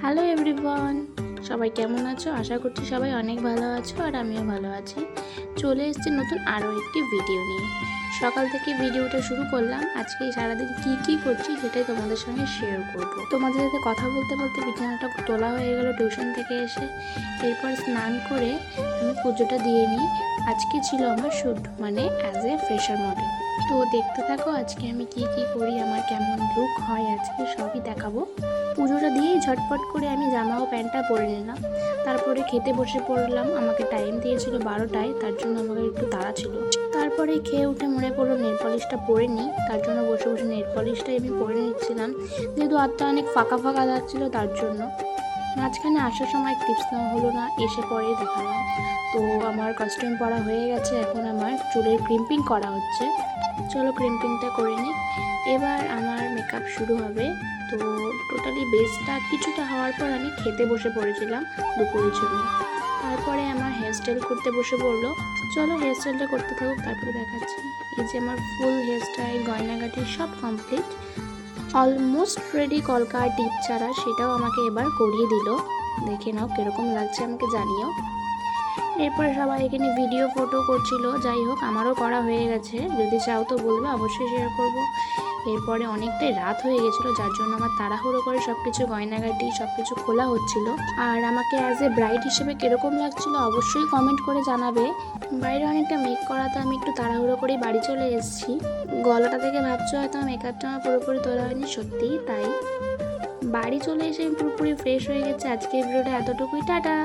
Hello everyone, সবাই কেমন আছো? আশা করছি সবাই অনেক ভালো আছো আর আমিও ভালো আছি। চলে এসেছি নতুন আরও একটি ভিডিও নিয়ে। সকাল থেকে ভিডিওটা শুরু করলাম। আজকে সারাদিন কি করছি সেটাই তোমাদের সঙ্গে শেয়ার করব। তোমাদের সাথে কথা বলতে বলতে বিছানাটা তোলা হয়ে গেল টিউশন থেকে এসে। এরপর স্নান করে আমি পুজোটা দিয়ে নিই। আজকে ছিল আমার শ্যুট, মানে অ্যাজ এ ফ্রেশার মডেল। তো দেখতে থাকো আজকে আমি কি করি, আমার কেমন লুক হয় আজকে সবই দেখাবো। পুজোটা দিয়েই ঝটপট করে আমি জামা ও প্যান্টটা পরে নিলাম। তারপরে খেতে বসে পড়লাম। আমাকে টাইম দিয়েছিল 12টায়, তার জন্য আমাকে একটু তাড়া ছিল। তারপরে খেয়ে উঠে মনে পড়লো নেল পলিশটা পরে নিই, তার জন্য বসে বসে নেল পলিশটাই আমি পরে নিচ্ছিলাম, যেহেতু হাতটা অনেক ফাঁকা ফাঁকা লাগছিলো তার জন্য। মাঝখানে আসার সময় টিপস নেওয়া হলো না, এসে পরে দেখালাম। তো আমার কস্টিউম পরা হয়ে গেছে, এখন আমার চুলের ক্রিম্পিং করা হচ্ছে। চলো ক্রিম্পিংটা করে নিই। এবার আমার মেকআপ শুরু হবে। তো টোটালি বেসটা কিছুটা হওয়ার পর আমি খেতে বসে পড়েছিলাম দুপুরের জন্য। তারপরে আমার হেয়ারস্টাইল করতে বসে পড়লো। চলো হেয়ারস্টাইলটা করতে থাকুক, তারপরে দেখাচ্ছি। এই যে আমার ফুল হেয়ারস্টাইল, গয়নাগাটি সব কমপ্লিট, অলমোস্ট রেডি। কলকা টিপ ছাড়া সেটাও আমাকে এবার করিয়ে দিল। দেখে নাও কীরকম লাগছে আমাকে জানিও। এরপর সবাই এখানে ভিডিও ফটো করছিল। যাই হোক, আমারও করা হয়ে গেছে, যদি চাও তো বলবো, অবশ্যই শেয়ার করব। এরপরে অনেকটাই রাত হয়ে গেছিলো, যার জন্য আমার তাড়াহুড়ো করে সব কিছু গয়নাগাটি সব কিছু খোলা হচ্ছিল। আর আমাকে অ্যাজ এ ব্রাইড হিসেবে কীরকম লাগছিলো অবশ্যই কমেন্ট করে জানাবে। বাইরে অনেকটা মেক করাতে আমি একটু তাড়াহুড়ো করেই বাড়ি চলে এসেছি। গলাটা থেকে ভাবছো হয়তো মেকআপটা আমার পুরোপুরি তোলা হয়নি, সত্যিই তাই। বাড়ি চলে এসে আমি পুরোপুরি ফ্রেশ হয়ে গেছে। আজকের ভিডিওটা এতটুকুই, টাটা।